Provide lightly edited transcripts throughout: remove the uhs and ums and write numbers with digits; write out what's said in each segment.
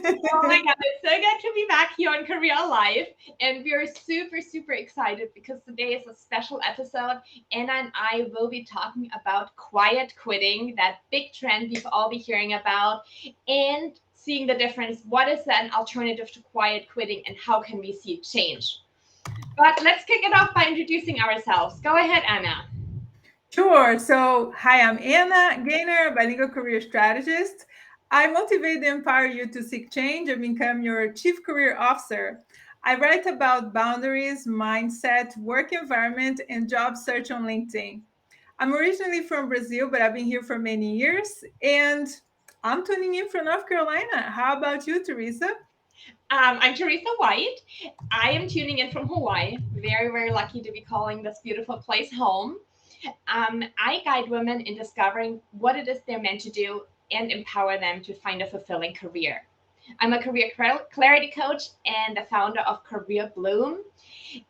Oh my God, it's so good to be back here on Career Life. And we're super, super excited because today is a special episode. Anna and I will be talking about quiet quitting, that big trend we've all been hearing about, and seeing the difference. What is an alternative to quiet quitting and how can we see change? But let's kick it off by introducing ourselves. Go ahead, Anna. Sure. So, hi, I'm Anna Goehner, bilingual career strategist. I motivate and empower you to seek change and become your chief career officer. I write about boundaries, mindset, work environment, and job search on LinkedIn. I'm originally from Brazil, but I've been here for many years, and I'm tuning in from North Carolina. How about you, Teresa? I'm Theresa White. I am tuning in from Hawaii. Very, very lucky to be calling this beautiful place home. I guide women in discovering what it is they're meant to do and empower them to find a fulfilling career. I'm a career clarity coach and the founder of Career Bloom.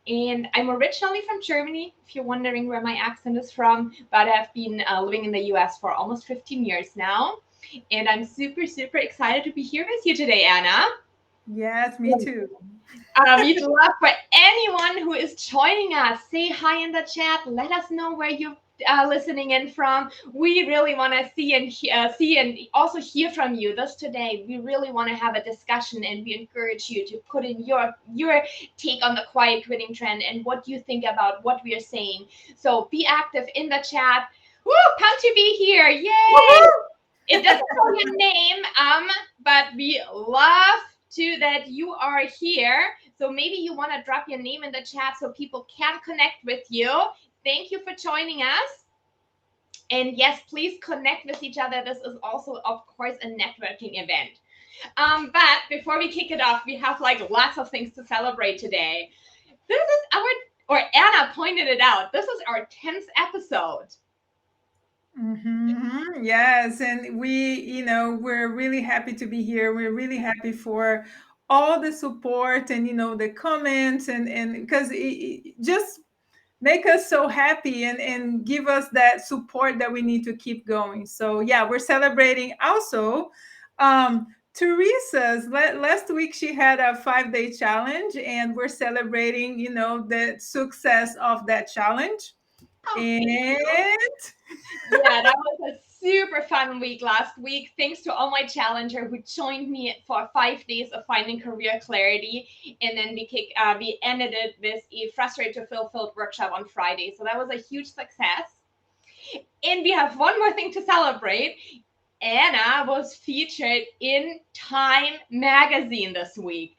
And I'm originally from Germany, if you're wondering where my accent is from, but I've been living in the US for almost 15 years now. And I'm super, super excited to be here with you today, Anna. Yes, me too. We'd love for anyone who is joining us, say hi in the chat. Let us know where you're listening in from. We really want to see and also hear from you. This today, we really want to have a discussion, and we encourage you to put in your take on the quiet quitting trend and what you think about what we are saying. So be active in the chat. Woo! Come to be here! Yay! It doesn't show your name, but we love to that you are here. So maybe you want to drop your name in the chat so people can connect with you. Thank you for joining us. And yes, please connect with each other. This is also, of course, a networking event. But before we kick it off, we have like lots of things to celebrate today. This is or Anna pointed it out. This is our 10th episode. Yes, and we're really happy to be here. We're really happy for all the support and the comments and because it just make us so happy and give us that support that we need to keep going. So yeah, we're celebrating also. Teresa's last week she had a 5-day challenge, and we're celebrating the success of that challenge. Oh, thank you. And Yeah, that was a super fun week last week. Thanks to all my challenger who joined me for 5 days of finding career clarity, and then we ended it with a frustrated to fulfilled workshop on Friday. So that was a huge success. And we have one more thing to celebrate. Anna was featured in Time magazine this week.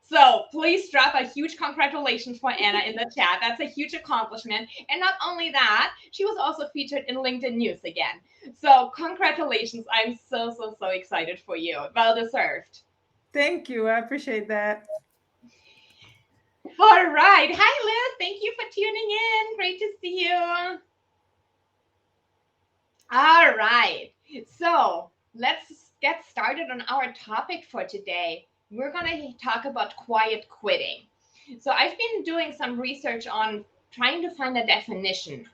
So please drop a huge congratulations for Anna in the chat. That's a huge accomplishment. And not only that, she was also featured in LinkedIn News again. So congratulations. I'm so, so, so excited for you. Well deserved. thank you, I appreciate that. All right. Hi, Liz. Thank you for tuning in. Great to see you. All right. So let's get started on our topic for today. We're going to talk about quiet quitting. So I've been doing some research on trying to find the definitions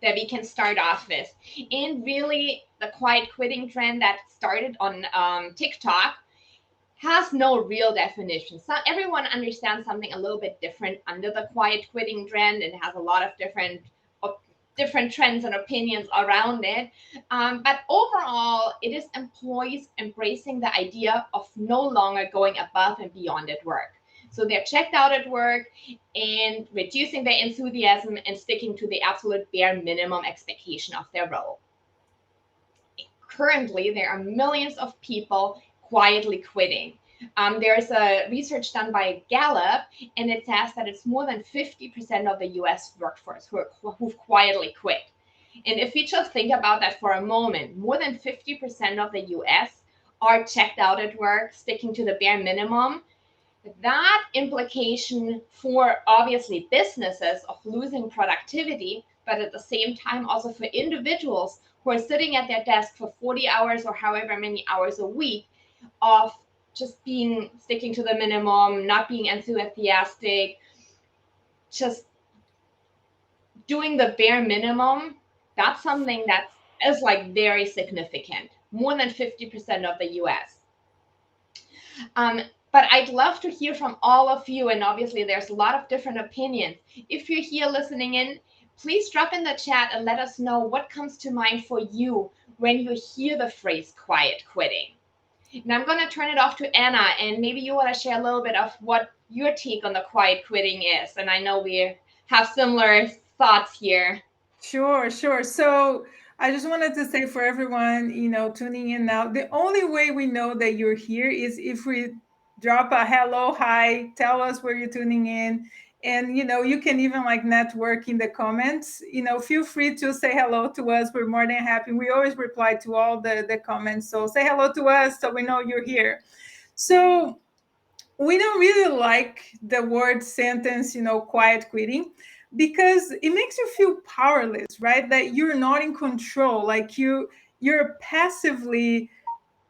that we can start off with. And really, the quiet quitting trend that started on TikTok has no real definition. So everyone understands something a little bit different under the quiet quitting trend, and has a lot of different trends and opinions around it. But overall, it is employees embracing the idea of no longer going above and beyond at work. So they're checked out at work and reducing their enthusiasm and sticking to the absolute bare minimum expectation of their role. Currently, there are millions of people quietly quitting. There's a research done by Gallup, and it says that it's more than 50% of the US workforce who've quietly quit. And if we just think about that for a moment, more than 50% of the US are checked out at work, sticking to the bare minimum. That implication for obviously businesses of losing productivity, but at the same time also for individuals who are sitting at their desk for 40 hours or however many hours a week of just sticking to the minimum, not being enthusiastic, just doing the bare minimum. That's something that is like very significant, more than 50% of the US. Um, but I'd love to hear from all of you. And obviously, there's a lot of different opinions. If you're here listening in, please drop in the chat and let us know what comes to mind for you when you hear the phrase quiet quitting. And I'm going to turn it off to Anna, and maybe you want to share a little bit of what your take on the quiet quitting is. And I know we have similar thoughts here. Sure, sure. So I just wanted to say for everyone, tuning in now, the only way we know that you're here is if we drop a hello, hi, tell us where you're tuning in. And, you can even like network in the comments. Feel free to say hello to us. We're more than happy. We always reply to all the comments. So say hello to us so we know you're here. So we don't really like the word sentence, quiet quitting, because it makes you feel powerless, right? That you're not in control, like you're passively,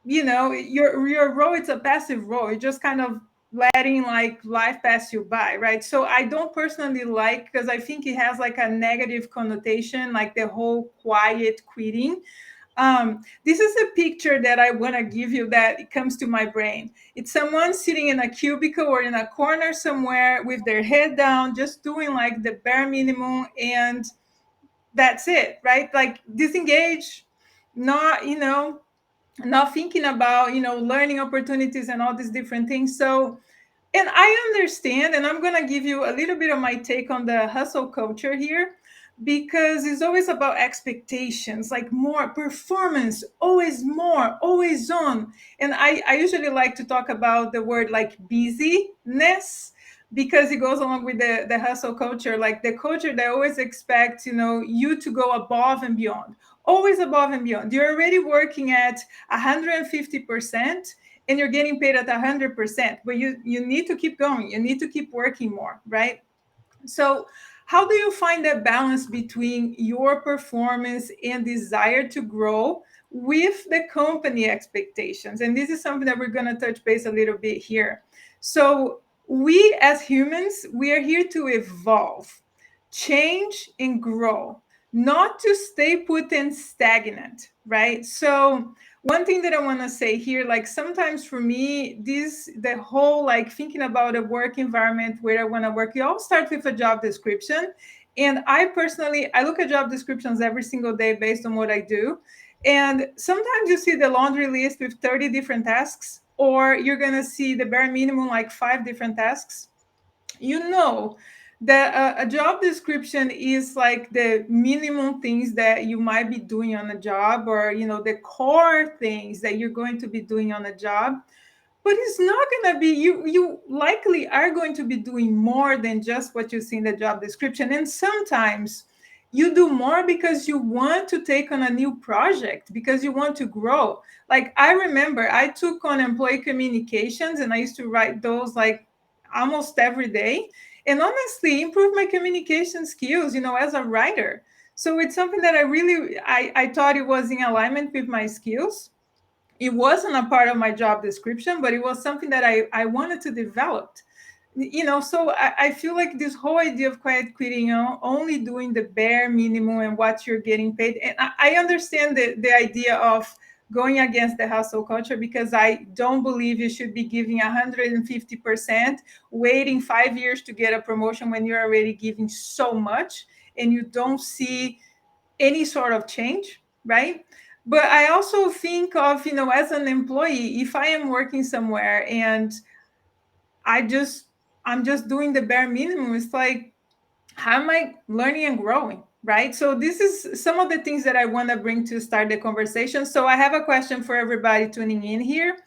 your role, it's a passive role. You're just kind of letting like life pass you by, right? So I don't personally like, because I think it has like a negative connotation, like the whole quiet quitting. This is a picture that I want to give you that it comes to my brain. It's someone sitting in a cubicle or in a corner somewhere with their head down, just doing like the bare minimum, and that's it, right? Like disengage, not, not thinking about, learning opportunities and all these different things. So, and I understand, and I'm going to give you a little bit of my take on the hustle culture here, because it's always about expectations, like more performance, always more, always on. And I usually like to talk about the word like busyness, because it goes along with the hustle culture, like the culture that always expects, you to go above and beyond, always above and beyond. You're already working at 150%, and you're getting paid at 100%, but you need to keep going, you need to keep working more, right? So how do you find that balance between your performance and desire to grow with the company expectations? And this is something that we're going to touch base a little bit here. So we as humans, we are here to evolve, change, and grow, not to stay put and stagnant, right? So one thing that I want to say here, like sometimes for me, the whole like thinking about a work environment where I want to work, you all start with a job description. And I personally, I look at job descriptions every single day based on what I do. And sometimes you see the laundry list with 30 different tasks, or you're going to see the bare minimum, like 5 different tasks. You know that a job description is like the minimum things that you might be doing on a job, or the core things that you're going to be doing on a job. But it's not going to be, you likely are going to be doing more than just what you see in the job description. And sometimes you do more because you want to take on a new project, because you want to grow. Like I remember I took on employee communications, and I used to write those like almost every day, and honestly improve my communication skills, as a writer. So it's something that I thought it was in alignment with my skills. It wasn't a part of my job description, but it was something that I wanted to develop. So I feel like this whole idea of quiet quitting, only doing the bare minimum and what you're getting paid. And I understand the idea of going against the hustle culture, because I don't believe you should be giving 150%, waiting 5 years to get a promotion when you're already giving so much and you don't see any sort of change, right? But I also think of, as an employee, if I am working somewhere and I just I'm just doing the bare minimum, it's like, how am I learning and growing? Right. So this is some of the things that I want to bring to start the conversation. So I have a question for everybody tuning in here.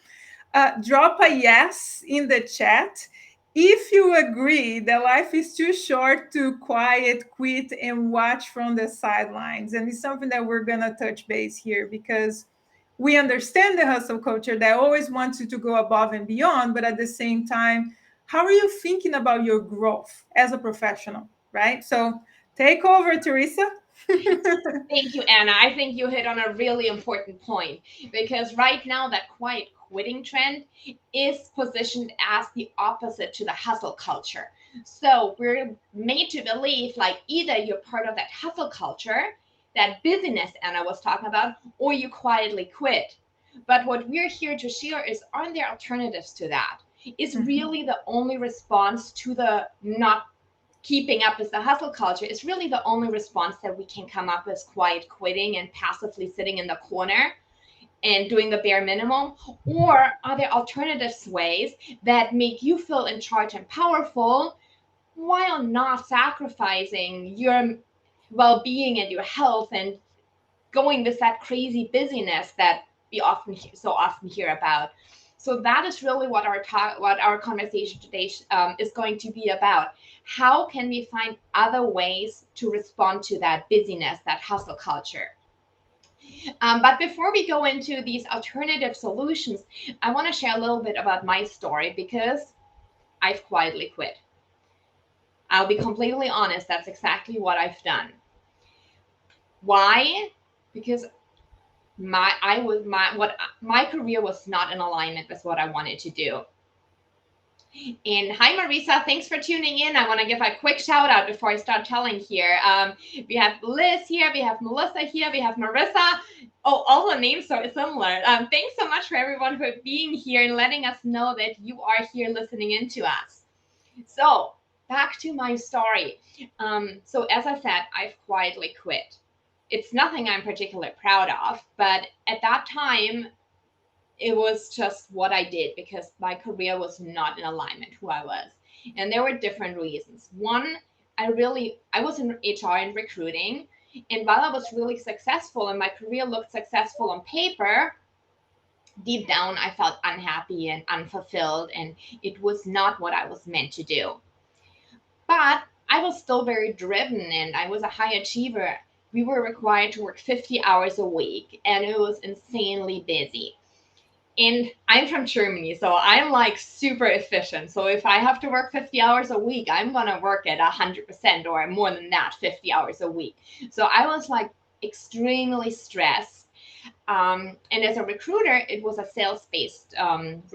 Drop a yes in the chat if you agree that life is too short to quiet, quit, and watch from the sidelines. And it's something that we're going to touch base here, because we understand the hustle culture that always wants you to go above and beyond. But at the same time, how are you thinking about your growth as a professional? Right. So take over, Teresa. Thank you, Anna. I think you hit on a really important point, because right now that quiet quitting trend is positioned as the opposite to the hustle culture. So we're made to believe like either you're part of that hustle culture, that busyness Anna was talking about, or you quietly quit. But what we're here to share is, aren't there alternatives to that? Is Mhm. really the only response to the not keeping up with the hustle culture, is really the only response that we can come up with, quiet quitting and passively sitting in the corner and doing the bare minimum? Or are there alternatives ways that make you feel in charge and powerful while not sacrificing your well-being and your health and going with that crazy busyness that we so often hear about? So that is really what what our conversation today is going to be about. How can we find other ways to respond to that busyness, that hustle culture? But before we go into these alternative solutions, I want to share a little bit about my story, because I've quietly quit. I'll be completely honest, that's exactly what I've done. Why? Because my career was not in alignment with what I wanted to do. And hi, Marisa. Thanks for tuning in. I want to give a quick shout out before I start telling here. We have Liz here, we have Melissa here, we have Marissa. Oh, all the names are similar. Thanks so much for everyone for being here and letting us know that you are here listening in to us. So, back to my story. So, as I said, I've quietly quit. It's nothing I'm particularly proud of, but at that time, it was just what I did because my career was not in alignment who I was. And there were different reasons. One, I was in HR and recruiting, and while I was really successful and my career looked successful on paper, deep down I felt unhappy and unfulfilled, and it was not what I was meant to do. But I was still very driven and I was a high achiever. We were required to work 50 hours a week and it was insanely busy. And I'm from Germany, so I'm like super efficient. So if I have to work 50 hours a week, I'm gonna work at 100% or more than that, 50 hours a week. So I was like extremely stressed. And as a recruiter, it was a sales based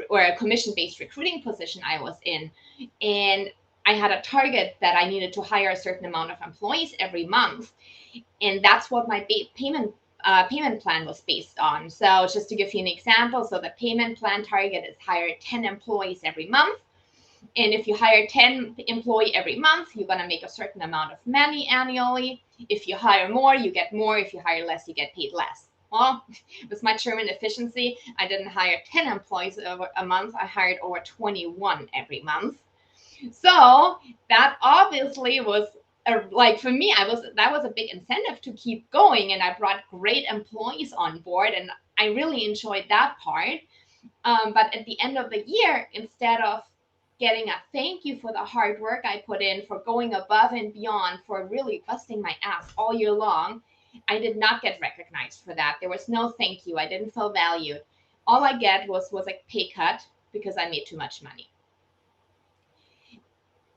or a commission based recruiting position I was in. And I had a target that I needed to hire a certain amount of employees every month, and that's what my payment plan was based on. So just to give you an example, so the payment plan target is hire 10 employees every month. And if you hire 10 employee every month, you're going to make a certain amount of money annually. If you hire more, you get more. If you hire less, you get paid less. Well, with my German efficiency, I didn't hire 10 employees over a month. I hired over 21 every month. So that obviously was like for me, that was a big incentive to keep going, and I brought great employees on board, and I really enjoyed that part. But at the end of the year, instead of getting a thank you for the hard work I put in, for going above and beyond, for really busting my ass all year long, I did not get recognized for that. There was no thank you. I didn't feel valued. All I get was a pay cut because I made too much money.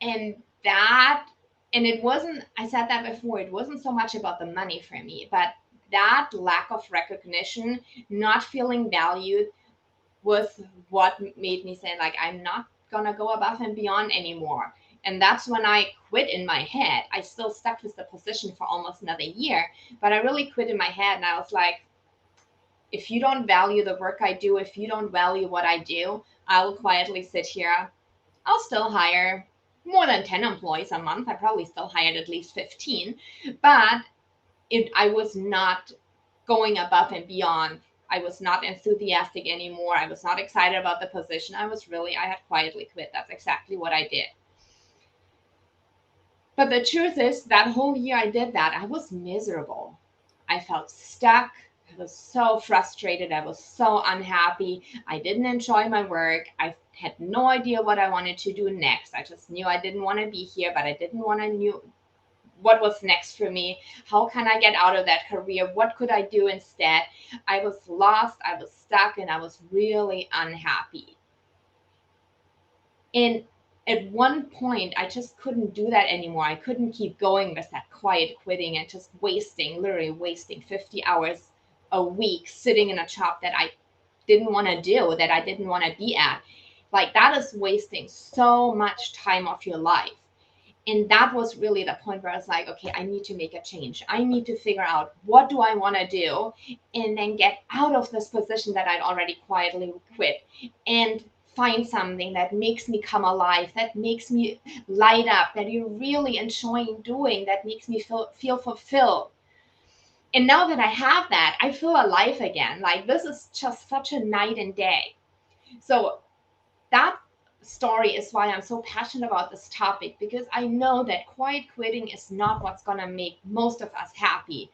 And that, and it wasn't, I said that before, it wasn't so much about the money for me, but that lack of recognition, not feeling valued, was what made me say, like, I'm not gonna go above and beyond anymore. And that's when I quit in my head. I still stuck with the position for almost another year, but I really quit in my head, and I was like, if you don't value the work I do, if you don't value what I do, I will quietly sit here. I'll still hire more than 10 employees a month. I probably still hired at least 15, but I was not going above and beyond. I was not enthusiastic anymore. I was not excited about the position. I had quietly quit. That's exactly what I did. But the truth is, that whole year I did that, I was miserable. I felt stuck. I was so frustrated. I was so unhappy. I didn't enjoy my work. I had no idea what I wanted to do next. I just knew I didn't want to be here, but I didn't want to know what was next for me. How can I get out of that career? What could I do instead? I was lost. I was stuck, and I was really unhappy. And at one point, I just couldn't do that anymore. I couldn't keep going with that quiet quitting and just literally wasting 50 hours a week sitting in a job that I didn't want to do, that I didn't want to be at. Like, that is wasting so much time of your life. And that was really the point where I was like, okay, I need to make a change. I need to figure out what do I want to do, and then get out of this position that I'd already quietly quit, and find something that makes me come alive, that makes me light up, that you really enjoying doing, that makes me feel fulfilled. And now that I have that, I feel alive again. Like, this is just such a night and day. So that story is why I'm so passionate about this topic, because I know that quiet quitting is not what's going to make most of us happy.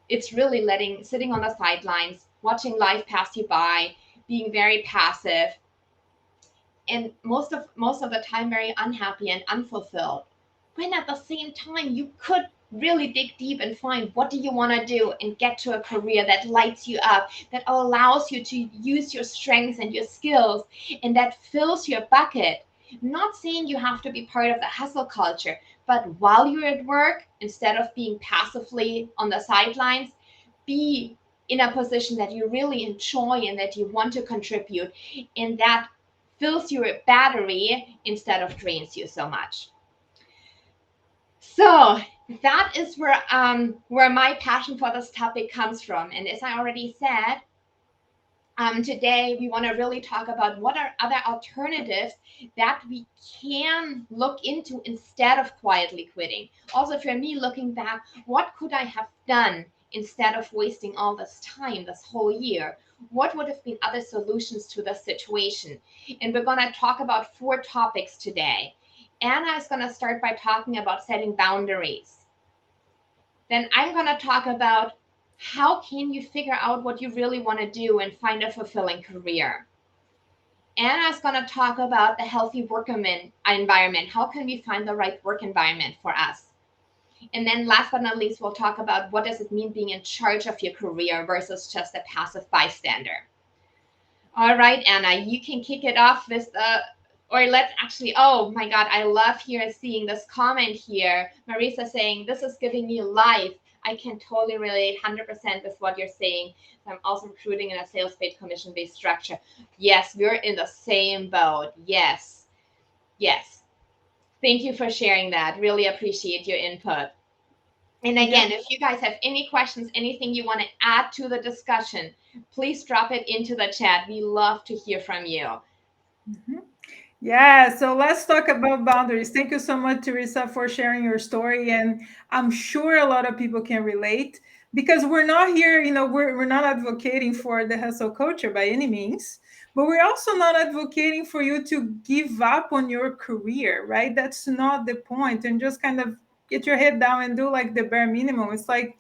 It's really sitting on the sidelines, watching life pass you by, being very passive, and most of the time very unhappy and unfulfilled, when at the same time you could really dig deep and find what do you want to do and get to a career that lights you up, that allows you to use your strengths and your skills, and that fills your bucket. I'm not saying you have to be part of the hustle culture, but while you're at work, instead of being passively on the sidelines, be in a position that you really enjoy and that you want to contribute, and that fills your battery instead of drains you so much. So that is where my passion for this topic comes from. And as I already said, today we want to really talk about what are other alternatives that we can look into instead of quietly quitting. Also, for me, looking back, what could I have done instead of wasting all this time this whole year? What would have been other solutions to this situation? And we're going to talk about 4 topics today. Anna is going to start by talking about setting boundaries. Then I'm going to talk about how can you figure out what you really want to do and find a fulfilling career. Anna's going to talk about the healthy work environment. How can we find the right work environment for us? And then last but not least, we'll talk about what does it mean being in charge of your career versus just a passive bystander. All right, Anna, you can kick it off with or let's actually, oh my God, I love here seeing this comment here. Marisa saying, this is giving me life. I can totally relate 100% with what you're saying. I'm also recruiting in a sales-based, commission-based structure. Yes, we're in the same boat. Yes, yes. Thank you for sharing that. Really appreciate your input. And Yep. again, if you guys have any questions, anything you want to add to the discussion, please drop it into the chat. We love to hear from you. Mhm. Yeah, so let's talk about boundaries. Thank you so much, Teresa, for sharing your story. And I'm sure a lot of people can relate because we're not here, we're not advocating for the hustle culture by any means, but we're also not advocating for you to give up on your career, right? That's not the point. And just kind of get your head down and do like the bare minimum. It's like,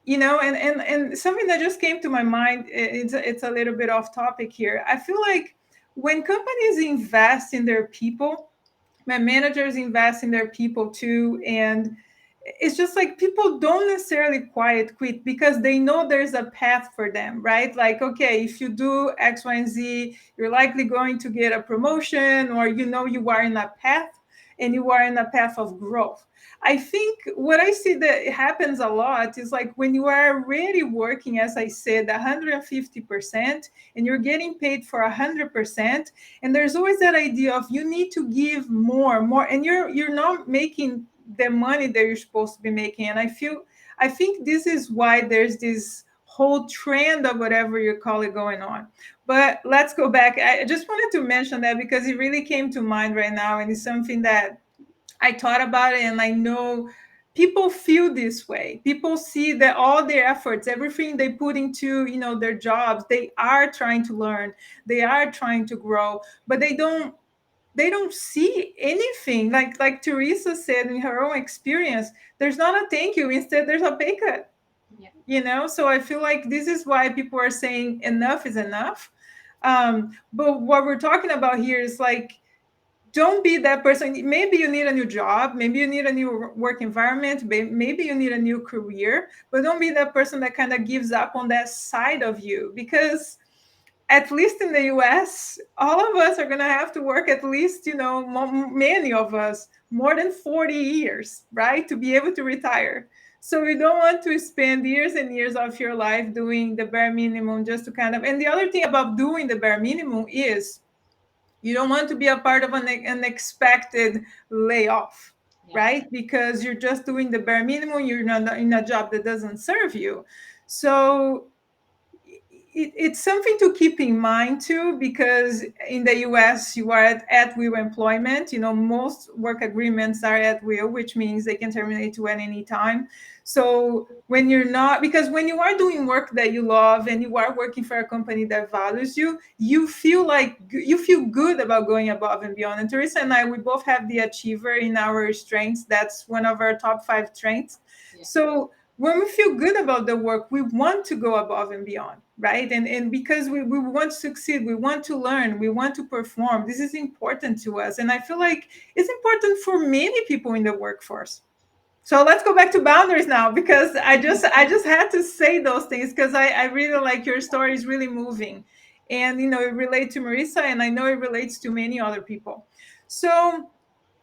and something that just came to my mind, it's a little bit off topic here. I feel like when companies invest in their people, my managers invest in their people too, and it's just like people don't necessarily quiet quit because they know there's a path for them, right? Like, okay, if you do X, Y, and Z, you're likely going to get a promotion, or you are in a path and you are in a path of growth. I think what I see that happens a lot is like when you are already working, as I said, 150%, and you're getting paid for 100%, and there's always that idea of you need to give more, and you're not making the money that you're supposed to be making. And I think this is why there's this whole trend of whatever you call it going on. But let's go back. I just wanted to mention that because it really came to mind right now, and it's something that I thought about it, and I know people feel this way. People see that all their efforts, everything they put into, their jobs, they are trying to learn, they are trying to grow, but they don't see anything. Like Teresa said in her own experience, there's not a thank you. Instead, there's a pay cut. Yeah. So I feel like this is why people are saying enough is enough. But what we're talking about here is like, don't be that person. Maybe you need a new job, maybe you need a new work environment, maybe you need a new career, but don't be that person that kind of gives up on that side of you, because at least in the US, all of us are going to have to work at least, many of us, more than 40 years, right? To be able to retire. So you don't want to spend years and years of your life doing the bare minimum just to kind of. And the other thing about doing the bare minimum is you don't want to be a part of an unexpected layoff. Yeah. right? Because you're just doing the bare minimum, you're not in a job that doesn't serve you. So it's something to keep in mind too, because in the US you are at will employment. Most work agreements are at will, which means they can terminate you at any time. So when you're not, because when you are doing work that you love and you are working for a company that values you, you feel good about going above and beyond. And Teresa and I, we both have the achiever in our strengths. That's one of our top 5 strengths. Yeah. So when we feel good about the work, we want to go above and beyond, right? And because we want to succeed, we want to learn, we want to perform. This is important to us. And I feel like it's important for many people in the workforce. So let's go back to boundaries now, because I just had to say those things, because I really like your story is really moving. And it relates to Marissa, and I know it relates to many other people. So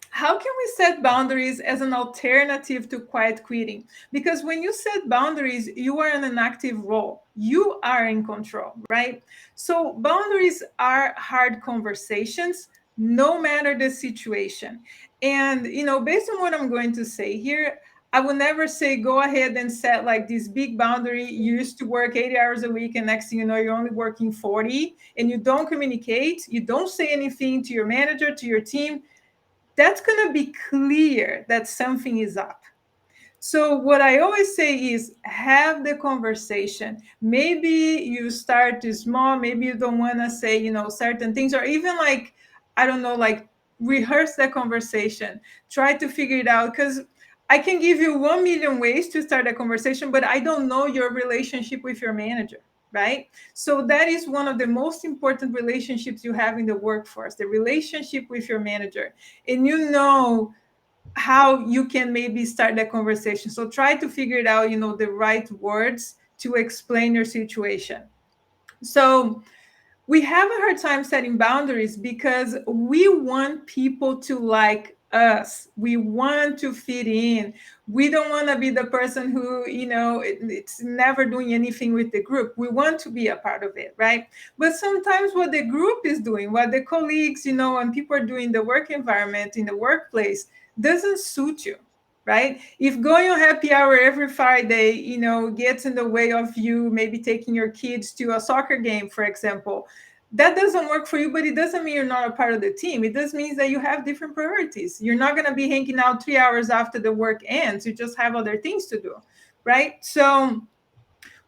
how can we set boundaries as an alternative to quiet quitting? Because when you set boundaries, you are in an active role. You are in control, right? So boundaries are hard conversations, no matter the situation. And, based on what I'm going to say here, I will never say go ahead and set like this big boundary. You used to work 80 hours a week, and next thing you know, you're only working 40, and you don't communicate, you don't say anything to your manager, to your team. That's going to be clear that something is up. So what I always say is have the conversation. Maybe you start small, maybe you don't want to say, certain things, or even like, I don't know, like rehearse the conversation. Try to figure it out, because I can give you 1 million ways to start a conversation, but I don't know your relationship with your manager, right? So that is one of the most important relationships you have in the workforce, the relationship with your manager. And how you can maybe start that conversation. So try to figure it out, the right words to explain your situation. So we have a hard time setting boundaries because we want people to like us. We want to fit in. We don't want to be the person who, it's never doing anything with the group. We want to be a part of it, right? But sometimes what the group is doing, what the colleagues, and people are doing in the work environment, in the workplace, doesn't suit you. Right? If going on happy hour every Friday, gets in the way of you maybe taking your kids to a soccer game, for example, that doesn't work for you, but it doesn't mean you're not a part of the team. It just means that you have different priorities. You're not going to be hanging out 3 hours after the work ends. You just have other things to do, right? So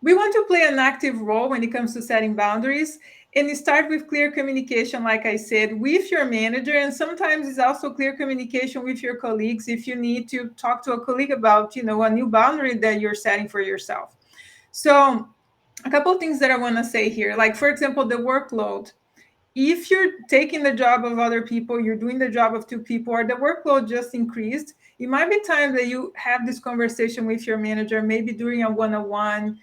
we want to play an active role when it comes to setting boundaries. And start with clear communication, like I said, with your manager. And sometimes it's also clear communication with your colleagues if you need to talk to a colleague about, a new boundary that you're setting for yourself. So a couple of things that I want to say here, like, for example, the workload. If you're taking the job of other people, you're doing the job of 2 people, or the workload just increased, it might be time that you have this conversation with your manager, maybe during a one-on-one.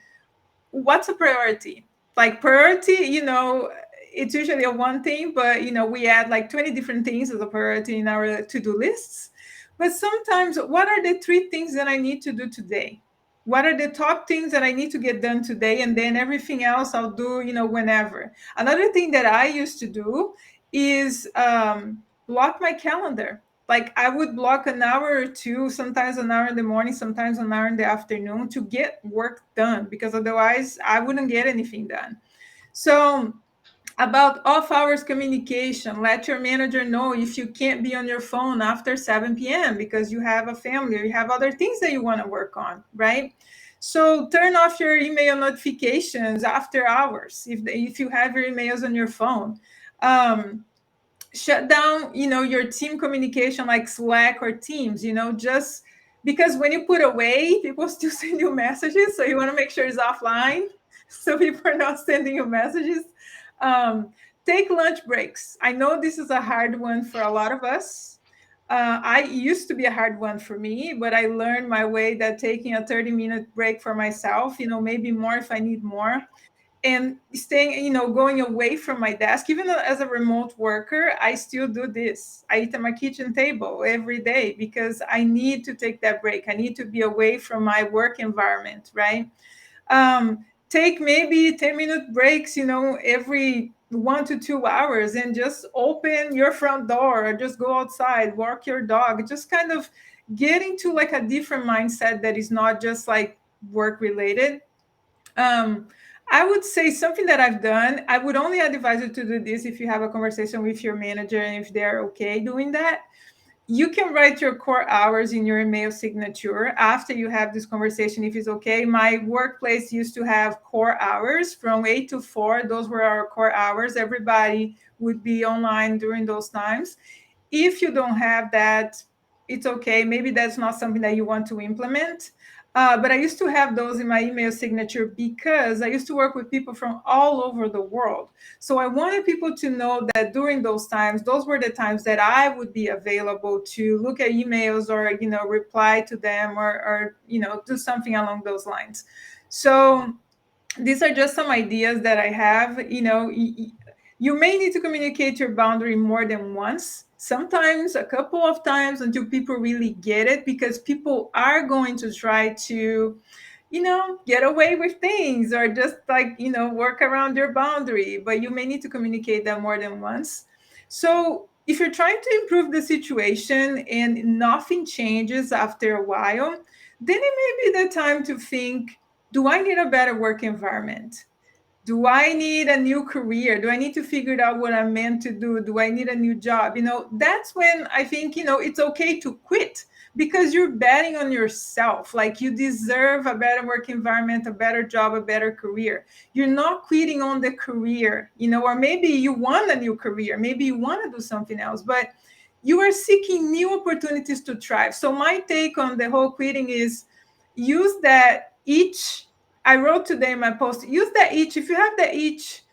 What's a priority? Like priority, it's usually a one thing, but we add like 20 different things as a priority in our to-do lists. But sometimes, what are the 3 things that I need to do today? What are the top things that I need to get done today? And then everything else I'll do, whenever. Another thing that I used to do is block my calendar. Like I would block an hour or two, sometimes an hour in the morning, sometimes an hour in the afternoon to get work done, because otherwise I wouldn't get anything done. So about off hours communication, let your manager know if you can't be on your phone after 7 p.m. because you have a family or you have other things that you want to work on, right? So turn off your email notifications after hours if you have your emails on your phone. Shut down your team communication like Slack or Teams, just because when you put away, people still send you messages, so you want to make sure it's offline so people are not sending you messages. um, Take lunch breaks. I know this is a hard one for a lot of us. I used to be a hard one for me, but I learned my way that taking a 30-minute break for myself, maybe more if I need more, and staying, going away from my desk. Even as a remote worker, I still do this. I eat at my kitchen table every day because I need to take that break. I need to be away from my work environment, right? Take maybe 10-minute breaks, every 1 to 2 hours, and just open your front door or just go outside, walk your dog, just kind of getting to like a different mindset that is not just like work related. um, I would say something that I've done. I would only advise you to do this if you have a conversation with your manager and if they're okay doing that. You can write your core hours in your email signature after you have this conversation, if it's okay. My workplace used to have core hours from 8 to 4. Those were our core hours. Everybody would be online during those times. If you don't have that, it's okay. Maybe that's not something that you want to implement. But I used to have those in my email signature because I used to work with people from all over the world. So I wanted people to know that during those times, those were the times that I would be available to look at emails or, reply to them, or do something along those lines. So these are just some ideas that I have. You may need to communicate your boundary more than once, sometimes a couple of times, until people really get it, because people are going to try to, get away with things, or just like, work around your boundary. But you may need to communicate that more than once. So if you're trying to improve the situation and nothing changes after a while, then it may be the time to think, do I need a better work environment? Do I need a new career? Do I need to figure out what I'm meant to do? Do I need a new job? That's when I think, it's okay to quit, because you're betting on yourself. Like, you deserve a better work environment, a better job, a better career. You're not quitting on the career, or maybe you want a new career. Maybe you want to do something else, but you are seeking new opportunities to thrive. So my take on the whole quitting is, use that each. I wrote today in my post, use that each. If you have that each,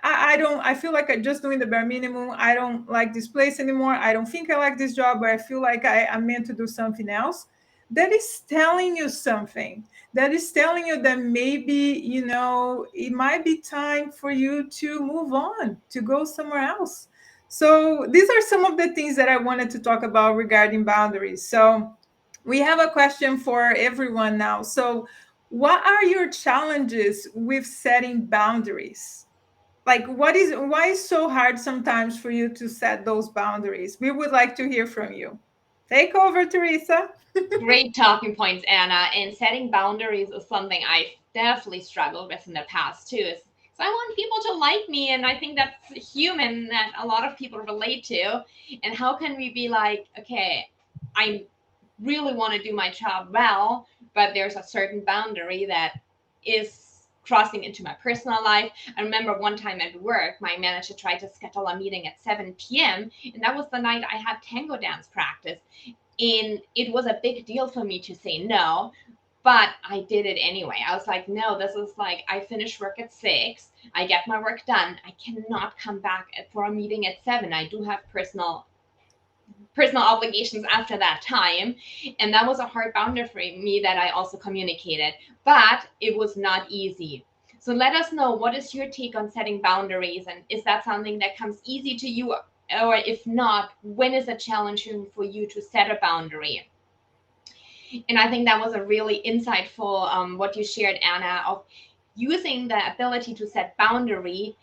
I don't, I feel like I'm just doing the bare minimum. I don't like this place anymore. I don't think I like this job, but I feel like I'm meant to do something else. That is telling you something. That is telling you that maybe, it might be time for you to move on, to go somewhere else. So these are some of the things that I wanted to talk about regarding boundaries. So we have a question for everyone now. So, what are your challenges with setting boundaries? Like, why is so hard sometimes for you to set those boundaries? We would like to hear from you. Take over, Teresa. Great talking points, Anna. And setting boundaries is something I've definitely struggled with in the past too. So I want people to like me, and I think that's human that a lot of people relate to. And how can we be like, okay, I really want to do my job well, but there's a certain boundary that is crossing into my personal life. I remember one time at work, my manager tried to schedule a meeting at 7 p.m., and that was the night I had tango dance practice. And it was a big deal for me to say no, but I did it anyway. I was like, no, this is like, I finish work at 6, I get my work done, I cannot come back for a meeting at 7. I do have personal obligations after that time. And that was a hard boundary for me that I also communicated, but it was not easy. So let us know, what is your take on setting boundaries, and is that something that comes easy to you, or if not, when is it challenging for you to set a boundary? And I think that was a really insightful what you shared, Anna, of using the ability to set boundary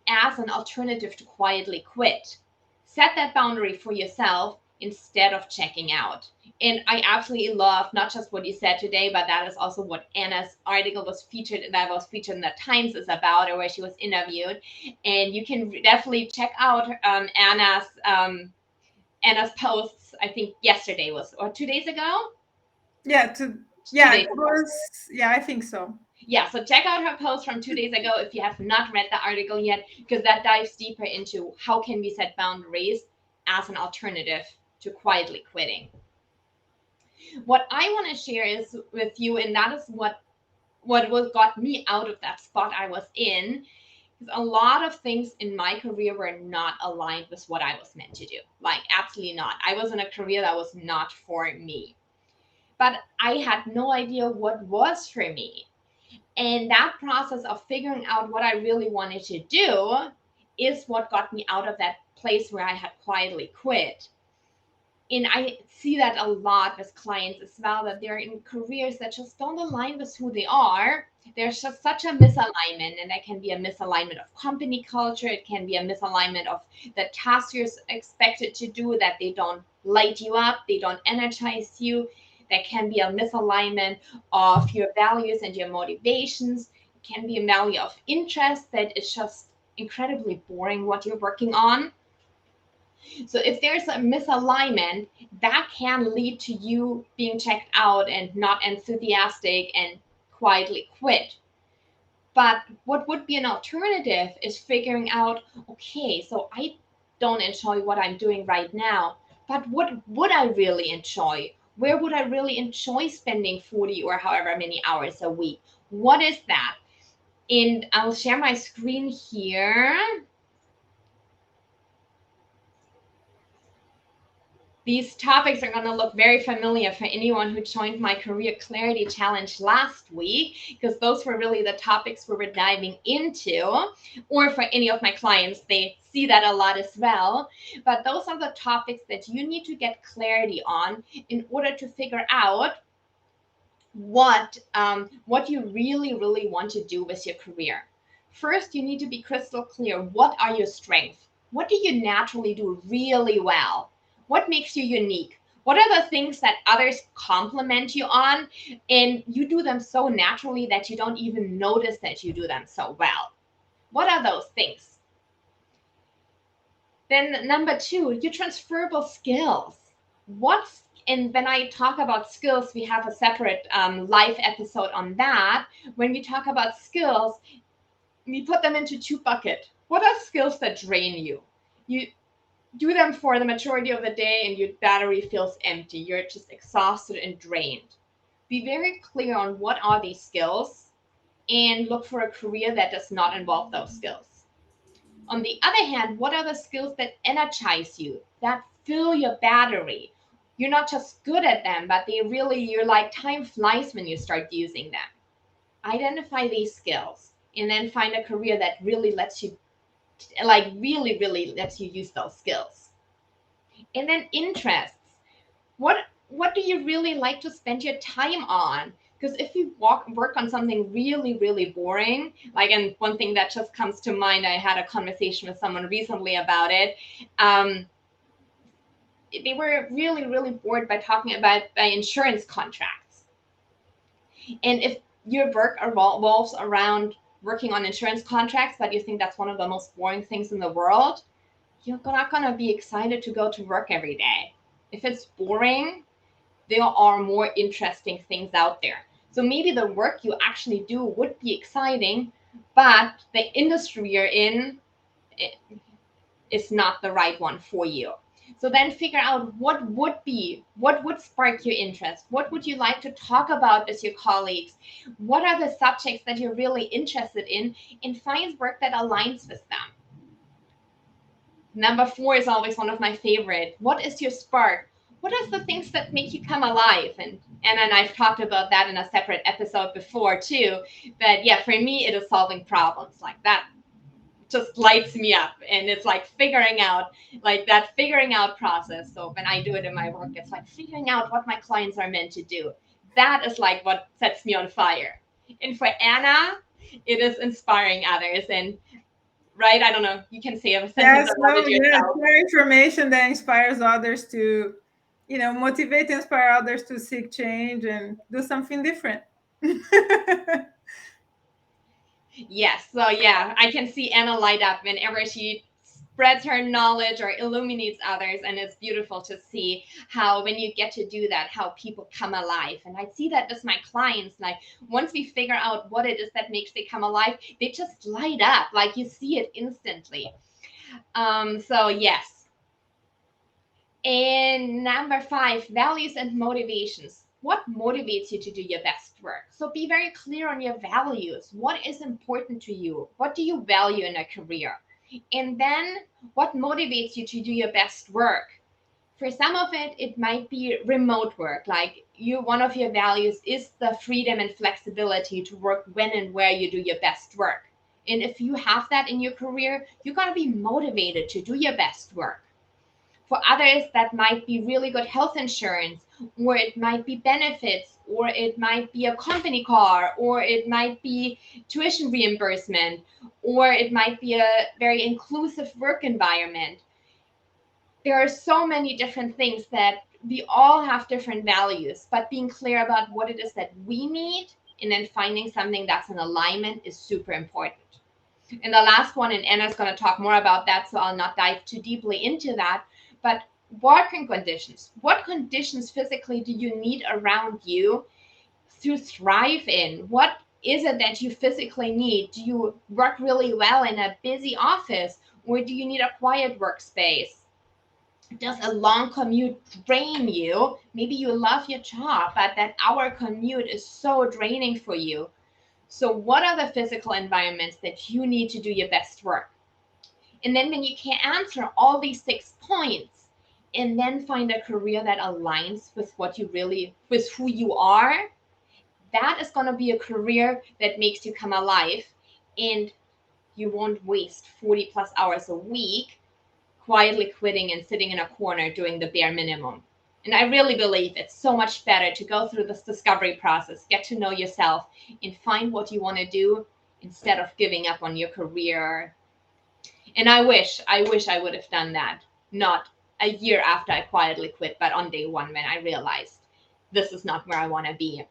as an alternative to quietly quit. Set that boundary for yourself instead of checking out. And I absolutely love not just what you said today, but that is also what Anna's article was featured, that was featured in the Times, is about, or where she was interviewed. And you can definitely check out Anna's posts. I think yesterday was, or 2 days ago. Yeah, two yeah, days it ago. was, yeah, I think so. Yeah, so check out her post from 2 days ago if you have not read the article yet, because that dives deeper into how can we set boundaries as an alternative to quietly quitting. What I want to share is with you, and that is what was got me out of that spot I was in. Because a lot of things in my career were not aligned with what I was meant to do. Like, absolutely not. I was in a career that was not for me. But I had no idea what was for me. And that process of figuring out what I really wanted to do is what got me out of that place where I had quietly quit. And I see that a lot with clients as well, that they're in careers that just don't align with who they are. there's just such a misalignment, and that can be a misalignment of company culture. It can be a misalignment of the tasks you're expected to do, that they don't light you up, they don't energize you. There can be a misalignment of your values and your motivations. It can be a value of interest that is just incredibly boring what you're working on. So if there's a misalignment, that can lead to you being checked out and not enthusiastic and quietly quit. But what would be an alternative is figuring out, okay, so I don't enjoy what I'm doing right now, but what would I really enjoy? Where would I really enjoy spending 40 or however many hours a week? What is that? And I'll share my screen here. These topics are going to look very familiar for anyone who joined my Career Clarity Challenge last week, because those were really the topics we were diving into. Or for any of my clients, they see that a lot as well. But those are the topics that you need to get clarity on in order to figure out what you really want to do with your career. First, you need to be crystal clear. What are your strengths? What do you naturally do really well? What makes you unique? What are the things that others compliment you on, and you do them so naturally that you don't even notice that you do them so well? What are those things? Then number two, your transferable skills. What's And when I talk about skills, we have a separate live episode on that. When we talk about skills, we put them into two buckets. What are skills that drain you? You do them for the majority of the day and your battery feels empty. You're just exhausted and drained. Be very clear on what are these skills and look for a career that does not involve those skills. On the other hand, what are the skills that energize you, that fill your battery? You're not just good at them, but you're like, time flies when you start using them. Identify these skills and then find a career that really lets you, like, really lets you use those skills. And then interests. What do you really like to spend your time on? Because if you work on something really boring, like, and one thing that just comes to mind, I had a conversation with someone recently about it. They were really bored by talking about by insurance contracts. And if your work revolves around working on insurance contracts, but you think that's one of the most boring things in the world, you're not going to be excited to go to work every day. If it's boring, there are more interesting things out there. So maybe the work you actually do would be exciting, but the industry you're in is not the right one for you. So then figure out what would spark your interest. What would you like to talk about with your colleagues? What are the subjects that you're really interested in? And find work that aligns with them. Number 4 is always one of my favorite. What is your spark? What are the things that make you come alive? And Anna and I've talked about that in a separate episode before too. But yeah, for me, it is solving problems. Like, that just lights me up. And it's like figuring out, like, that figuring out process. So when I do it in my work, it's like figuring out what my clients are meant to do. That is like what sets me on fire. And for Anna, it is inspiring others. And right, I don't know, you can say a sentence Yes, about no, it yeah, yourself. share information that inspires others to, motivate, inspire others to seek change and do something different. Yes, so yeah, I can see Anna light up whenever she spreads her knowledge or illuminates others, and it's beautiful to see how, when you get to do that, how people come alive. And I see that with my clients. Like, once we figure out what it is that makes they come alive, they just light up, like, you see it instantly. So yes. And number 5, values and motivations. What motivates you to do your best work? So be very clear on your values. What is important to you? What do you value in a career? And then what motivates you to do your best work? For some of it, it might be remote work. Like, one of your values is the freedom and flexibility to work when and where you do your best work. And if you have that in your career, you're going to be motivated to do your best work. For others, that might be really good health insurance, or it might be benefits, or it might be a company car, or it might be tuition reimbursement, or it might be a very inclusive work environment. There are so many different things that we all have different values, but being clear about what it is that we need and then finding something that's in alignment is super important. And the last one, and Anna's going to talk more about that, so I'll not dive too deeply into that, but working conditions. What conditions physically do you need around you to thrive in? What is it that you physically need? Do you work really well in a busy office, or do you need a quiet workspace? Does a long commute drain you? Maybe you love your job, but that hour commute is so draining for you. So, what are the physical environments that you need to do your best work? And then, when you can answer all these 6 points, and then find a career that aligns with what you really, with who you are, that is going to be a career that makes you come alive, and you won't waste 40 plus hours a week quietly quitting and sitting in a corner doing the bare minimum. And I really believe it's so much better to go through this discovery process, get to know yourself, and find what you want to do instead of giving up on your career. And I wish I would have done that. Not a year after I quietly quit, but on day one when I realized this is not where I want to be.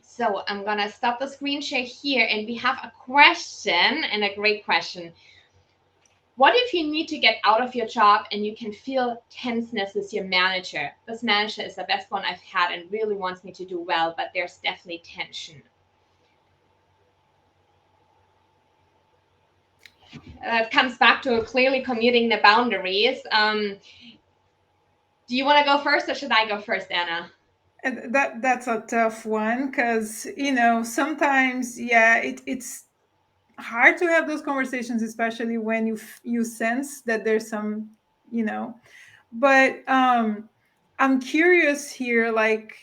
So I'm going to stop the screen share here, and we have a question, and a great question. What if you need to get out of your job and you can feel tenseness with your manager? This manager is the best one I've had and really wants me to do well, but there's definitely tension. It comes back to clearly commuting the boundaries. Do you want to go first, or should I go first, Anna? And that's a tough one because sometimes, yeah, it's hard to have those conversations, especially when you sense that there's some, you know but I'm curious here, like,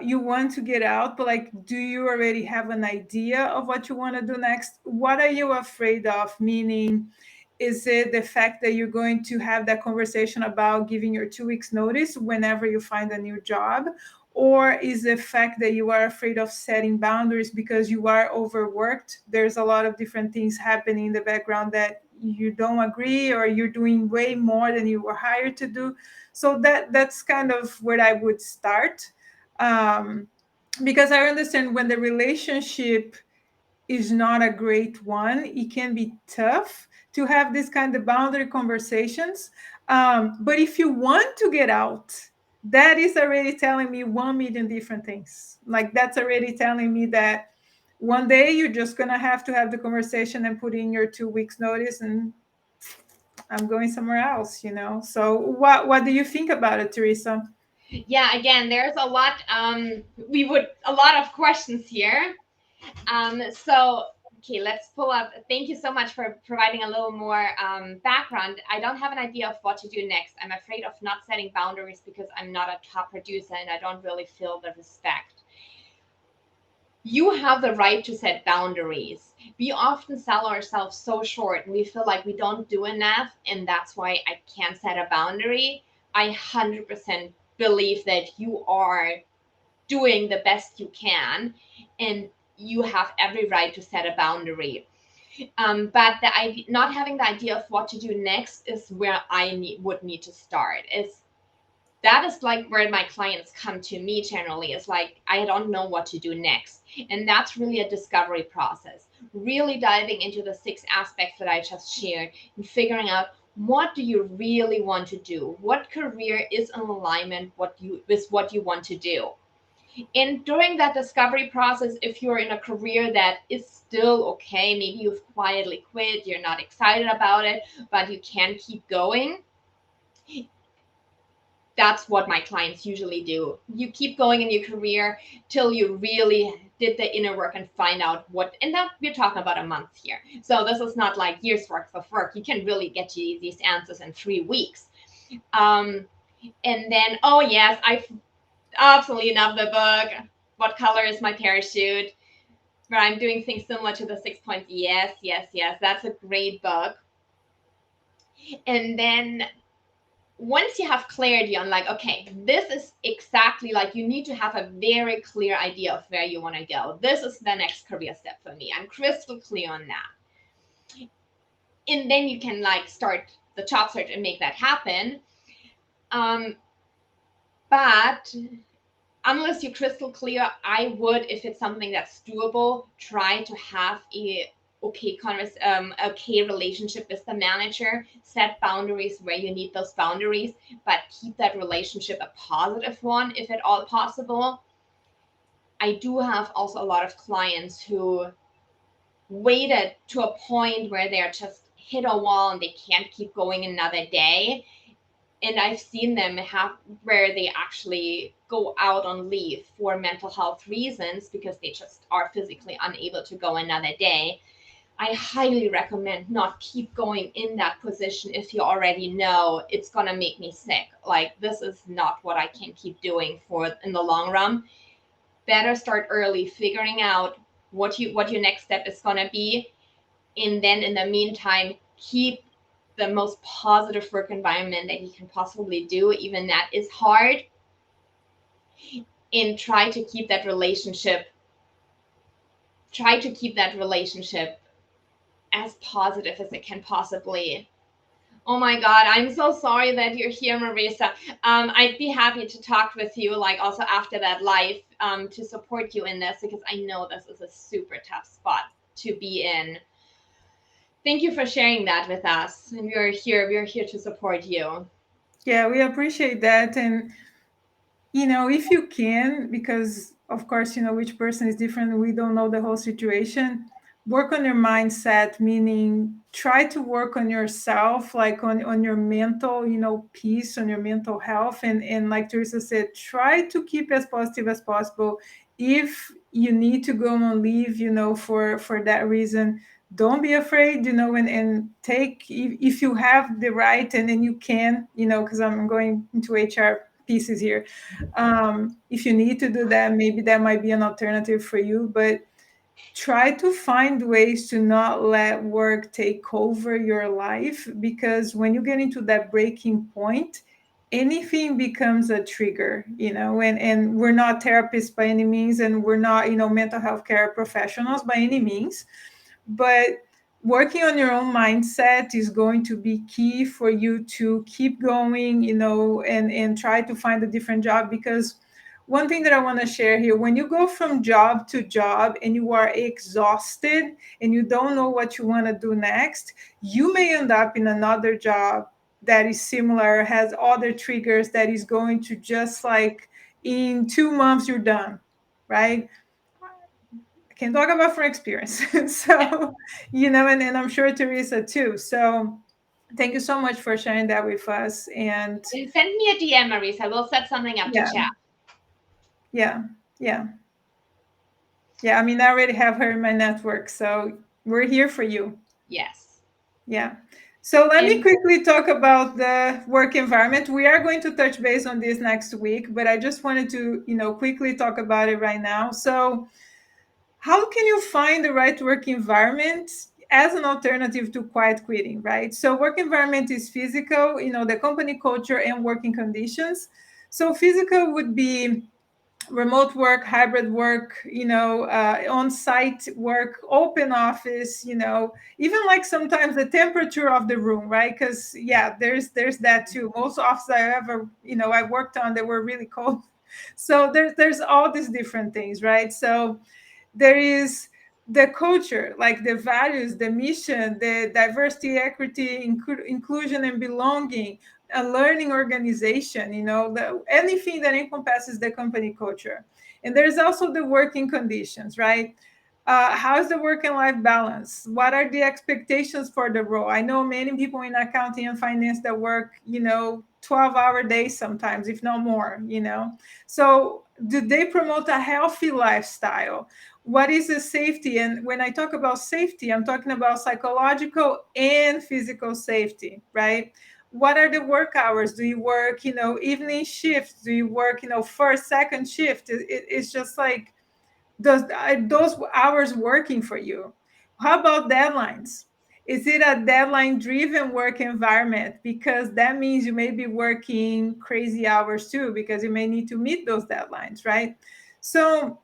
you want to get out, but like, do you already have an idea of what you want to do next? What are you afraid of? Meaning, is it the fact that you're going to have that conversation about giving your 2 weeks notice whenever you find a new job? Or is the fact that you are afraid of setting boundaries because you are overworked? There's a lot of different things happening in the background that you don't agree, or you're doing way more than you were hired to do. So that's kind of where I would start, um, because I understand when the relationship is not a great one, it can be tough to have this kind of boundary conversations. But if you want to get out, that is already telling me 1 million different things. Like, that's already telling me that one day you're just gonna have to have the conversation and put in your 2 weeks notice, and I'm going somewhere else. So what do you think about it, Teresa? Yeah, again, there's a lot. A lot of questions here. So, okay, let's pull up. Thank you so much for providing a little more background. I don't have an idea of what to do next. I'm afraid of not setting boundaries because I'm not a top producer and I don't really feel the respect. You have the right to set boundaries. We often sell ourselves so short and we feel like we don't do enough, and that's why I can't set a boundary. I 100% believe that you are doing the best you can, and you have every right to set a boundary. But not having the idea of what to do next is where would need to start. That is like where my clients come to me generally. It's like, I don't know what to do next. And that's really a discovery process, really diving into the 6 aspects that I just shared and figuring out, what do you really want to do? What career is in alignment with what you want to do? And during that discovery process, if you're in a career that is still okay, maybe you've quietly quit, you're not excited about it, but you can keep going, that's what my clients usually do. You keep going in your career till you really did the inner work and find out what, and that we're talking about a month here. So this is not like years worth of work. You can really get you these answers in 3 weeks. And then, oh yes, I absolutely love the book. What color is my parachute? Where I'm doing things similar to the 6 points. Yes. That's a great book. And then once you have clarity on like, okay, this is exactly like, you need to have a very clear idea of where you want to go. This is the next career step for me. I'm crystal clear on that. And then you can like start the job search and make that happen. Um, but unless you're crystal clear, I would, if it's something that's doable, try to have a okay relationship with the manager. Set boundaries where you need those boundaries, but keep that relationship a positive one if at all possible. I do have also a lot of clients who waited to a point where they're just hit a wall and they can't keep going another day, and I've seen them have where they actually go out on leave for mental health reasons because they just are physically unable to go another day. I highly recommend not keep going in that position if you already know it's gonna make me sick. Like, this is not what I can keep doing for in the long run. Better start early, figuring out what your next step is gonna be, and then in the meantime, keep the most positive work environment that you can possibly do, even that is hard, and try to keep that relationship as positive as it can possibly. Oh my God, I'm so sorry that you're here, Marisa. I'd be happy to talk with you, like also after that live, to support you in this, because I know this is a super tough spot to be in. Thank you for sharing that with us. And we're here to support you. Yeah, we appreciate that. And if you can, because of course, each person is different, we don't know the whole situation. Work on your mindset, meaning try to work on yourself, like on your mental, peace, on your mental health. And like Teresa said, try to keep as positive as possible. If you need to go on leave, for that reason, don't be afraid, and take, if you have the right, and then you can, because I'm going into HR pieces here. If you need to do that, maybe that might be an alternative for you, but try to find ways to not let work take over your life, because when you get into that breaking point, anything becomes a trigger, and we're not therapists by any means, and we're not, mental health care professionals by any means, but working on your own mindset is going to be key for you to keep going, and try to find a different job. Because one thing that I want to share here, when you go from job to job and you are exhausted and you don't know what you want to do next, you may end up in another job that is similar, has other triggers, that is going to just like in 2 months you're done, right? I can talk about from experience. So, and I'm sure Teresa too. So thank you so much for sharing that with us. And And send me a DM, Marisa. We'll set something up to yeah, chat. yeah, yeah, yeah. I mean, I already have her in my network, so we're here for you. Yes. Yeah. So let me And quickly talk about the work environment. We are going to touch base on this next week, but I just wanted to, quickly talk about it right now. So how can you find the right work environment as an alternative to quiet quitting, right? So work environment is physical, the company culture and working conditions. So physical would be remote work, hybrid work, on-site work, open office, even like sometimes the temperature of the room, right? Because yeah, there's that too. Most offices I ever, I worked on, they were really cold. So there's all these different things, right? So there is the culture, like the values, the mission, the diversity, equity, inclusion, and belonging, a learning organization, anything that encompasses the company culture. And there's also the working conditions, right? How's the work and life balance? What are the expectations for the role? I know many people in accounting and finance that work, 12-hour days sometimes, if not more, So do they promote a healthy lifestyle? What is the safety? And when I talk about safety, I'm talking about psychological and physical safety, right? What are the work hours? Do you work, evening shifts? Do you work, first, second shift? It's just like, are those hours working for you? How about deadlines? Is it a deadline driven work environment? Because that means you may be working crazy hours too, because you may need to meet those deadlines, right? So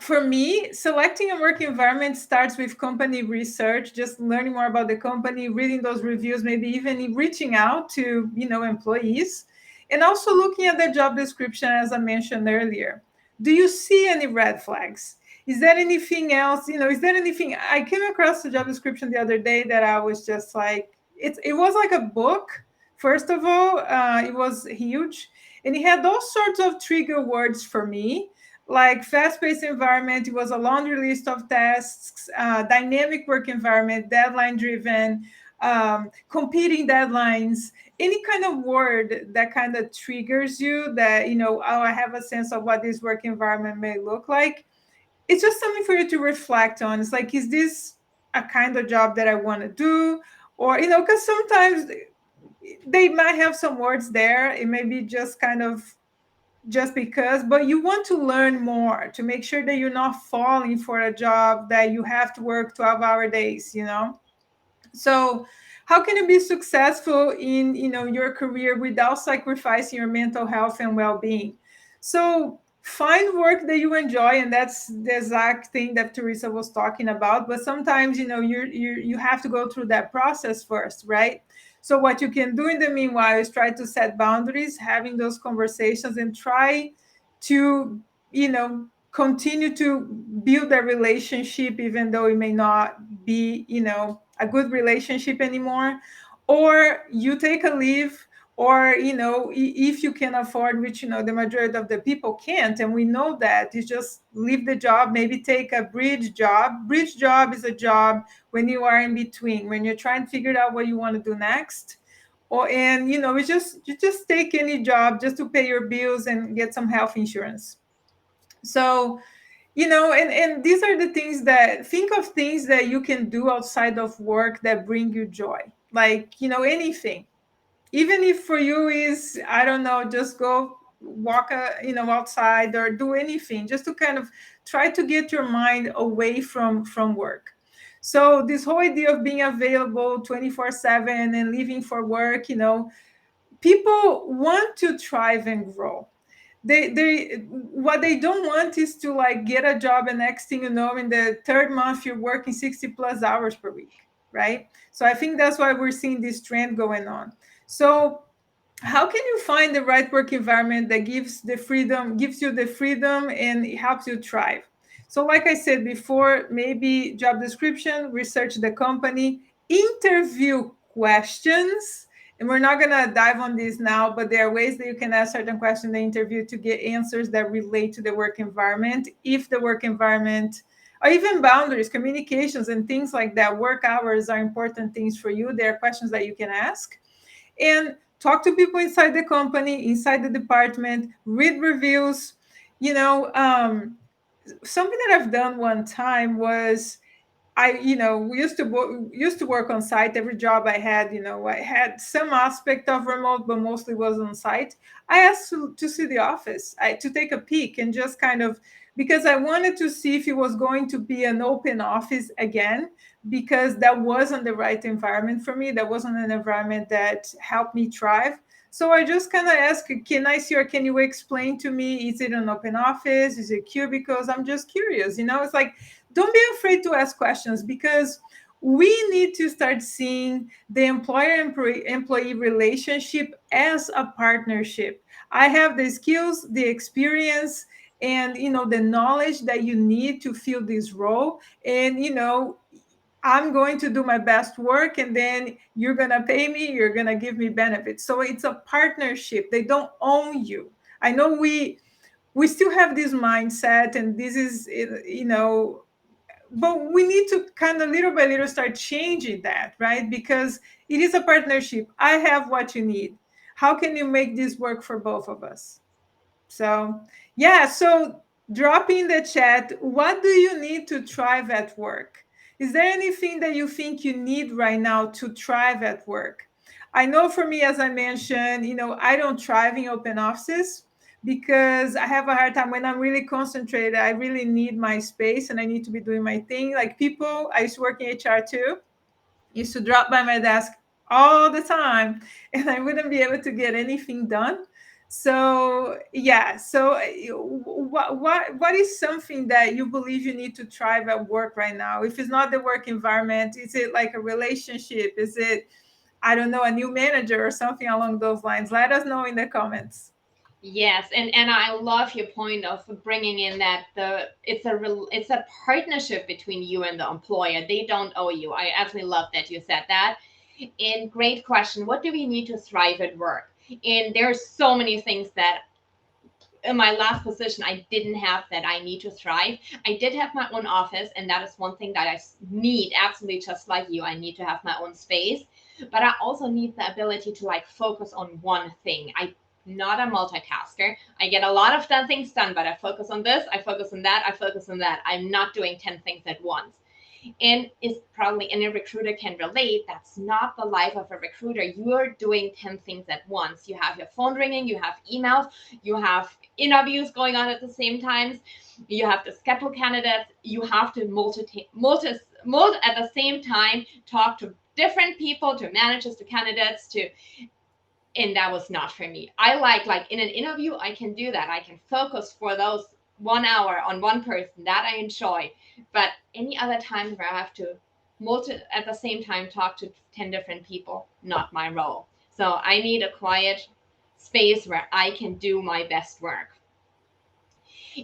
for me, selecting a work environment starts with company research, just learning more about the company, reading those reviews, maybe even reaching out to, employees, and also looking at the job description, as I mentioned earlier. Do you see any red flags? Is there anything else? Is there anything? I came across the job description the other day that I was just like, it was like a book. First of all, it was huge, and it had all sorts of trigger words for me, like fast-paced environment. It was a laundry list of tasks, dynamic work environment, deadline driven, competing deadlines, any kind of word that kind of triggers you, that oh, I have a sense of what this work environment may look like. It's just something for you to reflect on. It's like, is this a kind of job that I want to do? Or because sometimes they might have some words there, it may be just kind of just because, but you want to learn more to make sure that you're not falling for a job that you have to work 12-hour days. So how can you be successful in your career without sacrificing your mental health and well-being? So find work that you enjoy, and that's the exact thing that Teresa was talking about. But sometimes you have to go through that process first, right? So what you can do in the meanwhile is try to set boundaries, having those conversations, and try to continue to build a relationship, even though it may not be a good relationship anymore. Or you take a leave, or if you can afford, which the majority of the people can't, and we know that, you just leave the job, maybe take a bridge job is a job when you are in between, when you're trying to figure out what you want to do next. Or and you just take any job just to pay your bills and get some health insurance. So and these are the things, that think of things that you can do outside of work that bring you joy, like anything. Even if for you is, I don't know, just go walk outside, or do anything just to kind of try to get your mind away from work. So this whole idea of being available 24/7 and leaving for work, people want to thrive and grow. They what they don't want is to like get a job, and next thing you know, in the third month you're working 60 plus hours per week, right? So I think that's why we're seeing this trend going on. So how can you find the right work environment that gives you the freedom and it helps you thrive? So like I said before, maybe job description, research the company, interview questions. And we're not going to dive on this now, but there are ways that you can ask certain questions in the interview to get answers that relate to the work environment. If the work environment, or even boundaries, communications, and things like that, work hours are important things for you. There are questions that you can ask. And talk to people inside the company, inside the department, read reviews. You know, something that I've done one time was, we used to work on site. Every job I had, I had some aspect of remote, but mostly was on site. I asked to see the office, to take a peek, and just kind of, because I wanted to see if it was going to be an open office again, because that wasn't the right environment for me. That wasn't an environment that helped me thrive. So I just kind of asked, can I see, or can you explain to me, is it an open office? Is it cubicles? I'm just curious. It's like, don't be afraid to ask questions, because we need to start seeing the employee relationship as a partnership. I have the skills, the experience, and the knowledge that you need to fill this role. And I'm going to do my best work, and then you're going to pay me, you're going to give me benefits. So it's a partnership. They don't own you. I know we still have this mindset, and this is, but we need to kind of little by little start changing that, right? Because it is a partnership. I have what you need. How can you make this work for both of us? So, yeah, so drop in the chat, what do you need to thrive at work? Is there anything that you think you need right now to thrive at work? I know for me, as I mentioned, I don't thrive in open offices, because I have a hard time when I'm really concentrated. I really need my space, and I need to be doing my thing. Like people, I used to work in HR too. used to drop by my desk all the time, and I wouldn't be able to get anything done. So yeah, so what is something that you believe you need to thrive at work right now? If it's not the work environment, is it like a relationship? Is it, I don't know, a new manager or something along those lines? Let us know in the comments. Yes, and I love your point of bringing in that it's a partnership between you and the employer. They don't owe you. I absolutely love that you said that. And great question. What do we need to thrive at work? And there's so many things that in my last position I didn't have that I need to thrive. I did have my own office, and that is one thing that I need absolutely, just like you. I need to have my own space, but I also need the ability to like focus on one thing. I'm not a multitasker. I get a lot of things done, but I focus on this, I focus on that, I focus on that. I'm not doing 10 things at once. And is probably any recruiter can relate, that's not the life of a recruiter. You're doing 10 things at once. You have your phone ringing, you have emails, you have interviews going on at the same time, you have to schedule candidates, you have to at the same time talk to different people, to managers, to candidates, to, and that was not for me. I like in an interview I can do that, I can focus for those 1 hour on one person, that I enjoy. But any other times where I have to at the same time talk to 10 different people, not my role. So I need a quiet space where I can do my best work.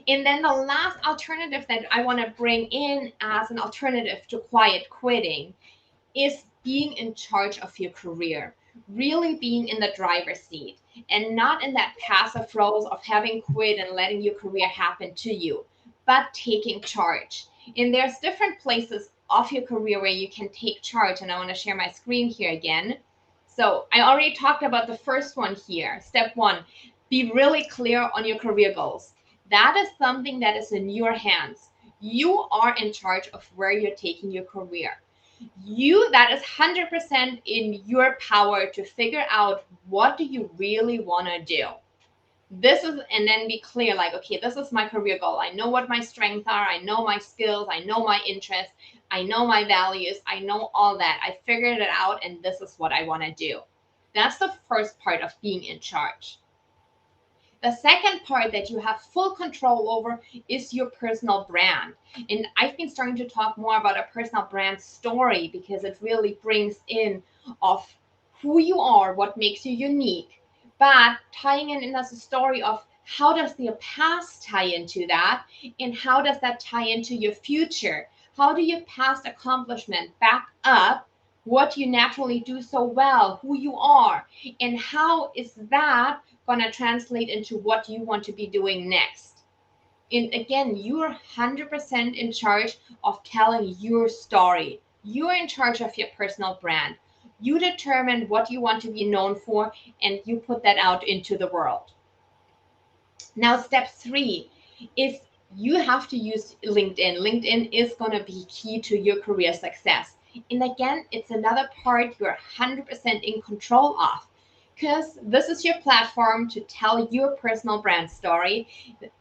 And then the last alternative that I want to bring in as an alternative to quiet quitting is being in charge of your career, really being in the driver's seat, and not in that passive roles of having quit and letting your career happen to you, but taking charge. And there's different places of your career where you can take charge. And I want to share my screen here again. So I already talked about the first one here. Step one, be really clear on your career goals. That is something that is in your hands. You are in charge of where you're taking your career. That is 100% in your power to figure out what do you really want to do. This is, and then be clear, like, okay, this is my career goal. I know what my strengths are, I know my skills, I know my interests, I know my values, I know all that. I figured it out, and this is what I want to do. That's the first part of being in charge. The second part that you have full control over is your personal brand. And I've been starting to talk more about a personal brand story because it really brings in of who you are, what makes you unique, but tying in as a story of how does your past tie into that, and how does that tie into your future? How do your past accomplishment back up what you naturally do so well, who you are, and how is that going to translate into what you want to be doing next? And again, you are 100% in charge of telling your story. You're in charge of your personal brand. You determine what you want to be known for, and you put that out into the world. Now, step three is you have to use LinkedIn. LinkedIn is going to be key to your career success. And again, it's another part you're 100% in control of, because this is your platform to tell your personal brand story.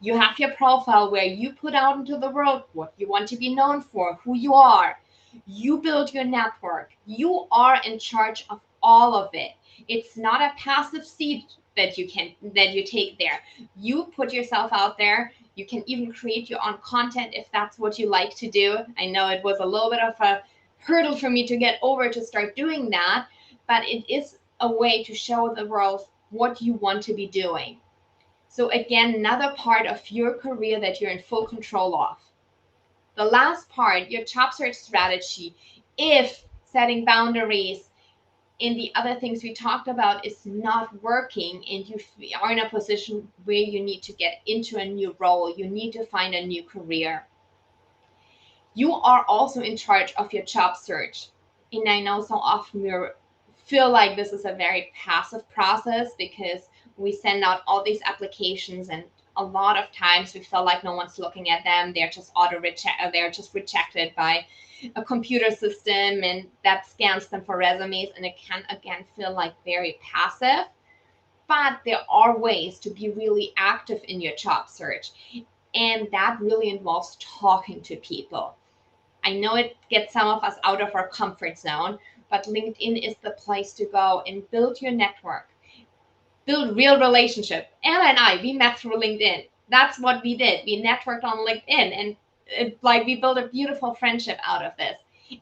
You have your profile where you put out into the world what you want to be known for, who you are. You build your network. You are in charge of all of it. It's not a passive seat that you take there. You put yourself out there. You can even create your own content if that's what you like to do. I know it was a little bit of a hurdle for me to get over to start doing that, but it is a way to show the world what you want to be doing. So again, another part of your career that you're in full control of. The last part, your job search strategy. If setting boundaries and the other things we talked about is not working, and you are in a position where you need to get into a new role, you need to find a new career, you are also in charge of your job search. And I know so often we feel like this is a very passive process because we send out all these applications, and a lot of times we feel like no one's looking at them. They're just they're just rejected by a computer system, and that scans them for resumes, and it can again feel like very passive. But there are ways to be really active in your job search, and that really involves talking to people. I know it gets some of us out of our comfort zone, but LinkedIn is the place to go and build your network, build real relationship. Anna and I, we met through LinkedIn. That's what we did. We networked on LinkedIn, and like we built a beautiful friendship out of this.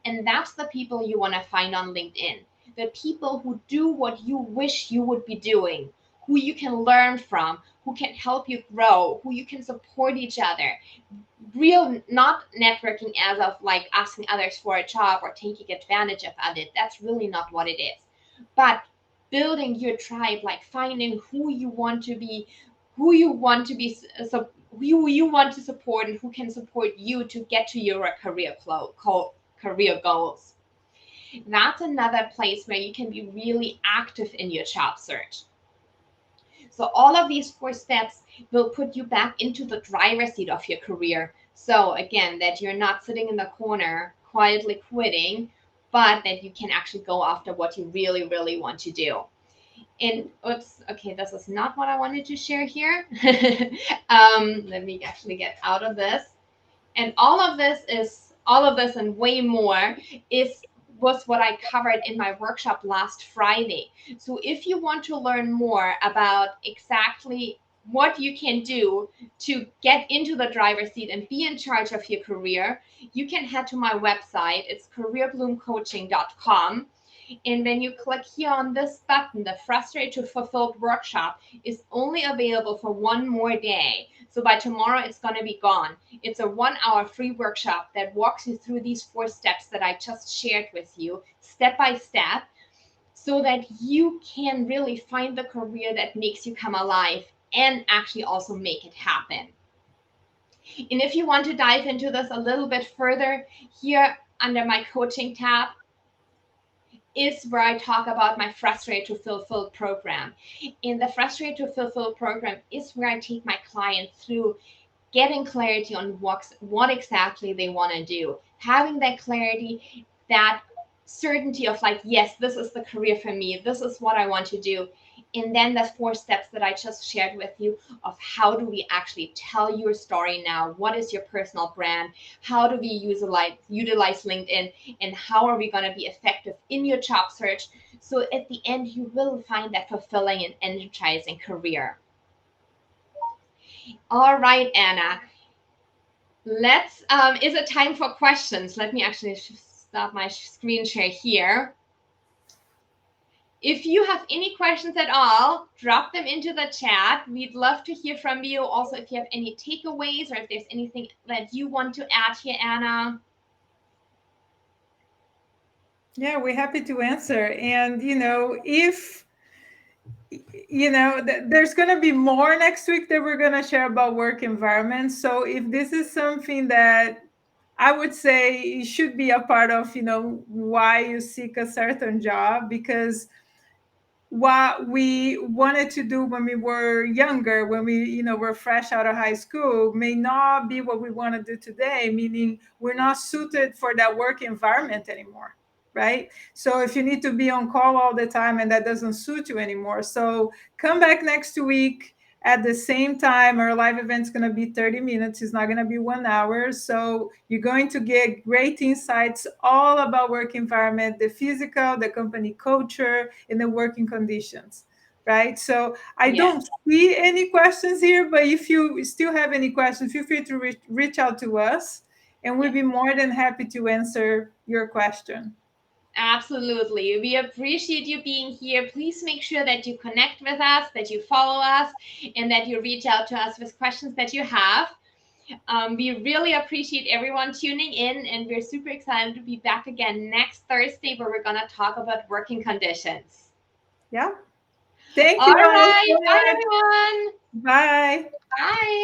And that's the people you want to find on LinkedIn. The people who do what you wish you would be doing, who you can learn from, who can help you grow, who you can support each other. Real, not networking as of like asking others for a job or taking advantage of it. That's really not what it is. But building your tribe, like finding who you want to be, who you want to be, who you want to support, and who can support you to get to your career goals. That's another place where you can be really active in your job search. So all of these 4 steps will put you back into the driver's seat of your career. So again, that you're not sitting in the corner quietly quitting, but that you can actually go after what you really, really want to do. And oops, okay, this is not what I wanted to share here. Let me actually get out of this. And all of this and way more is was what I covered in my workshop last Friday. So if you want to learn more about exactly what you can do to get into the driver's seat and be in charge of your career, you can head to my website. It's careerbloomcoaching.com. And when you click here on this button, the Frustrated to Fulfilled workshop is only available for one more day. So by tomorrow, it's going to be gone. It's a 1 hour free workshop that walks you through these 4 steps that I just shared with you, step by step, so that you can really find the career that makes you come alive and actually also make it happen. And if you want to dive into this a little bit further, here under my coaching tab, is where I talk about my Frustrated to Fulfill program. In the Frustrated to Fulfill program is where I take my clients through getting clarity on what exactly they want to do, having that clarity, that certainty of like, yes, this is the career for me, this is what I want to do. And then the 4 steps that I just shared with you of how do we actually tell your story now? What is your personal brand? How do we utilize LinkedIn? And how are we going to be effective in your job search? So at the end, you will find that fulfilling and energizing career. All right, Anna. Is it time for questions? Let me actually stop my screen share here. If you have any questions at all, drop them into the chat. We'd love to hear from you. Also, if you have any takeaways or if there's anything that you want to add here, Anna. Yeah, we're happy to answer. And, if there's going to be more next week that we're going to share about work environment. So if this is something that I would say it should be a part of, why you seek a certain job, because what we wanted to do when we were younger, when we, were fresh out of high school, may not be what we want to do today, meaning we're not suited for that work environment anymore. Right. So if you need to be on call all the time and that doesn't suit you anymore. So come back next week at the same time. Our live event's going to be 30 minutes. It's not going to be 1 hour. So you're going to get great insights all about work environment, the physical, the company culture, and the working conditions. Right. So I don't see any questions here, but if you still have any questions, feel free to reach out to us and we'll be more than happy to answer your question. Absolutely. We appreciate you being here. Please make sure that you connect with us, that you follow us, and that you reach out to us with questions that you have. We really appreciate everyone tuning in, and we're super excited to be back again next Thursday where we're going to talk about working conditions. Yeah. Thank All you. right. Bye, everyone. Bye. Bye.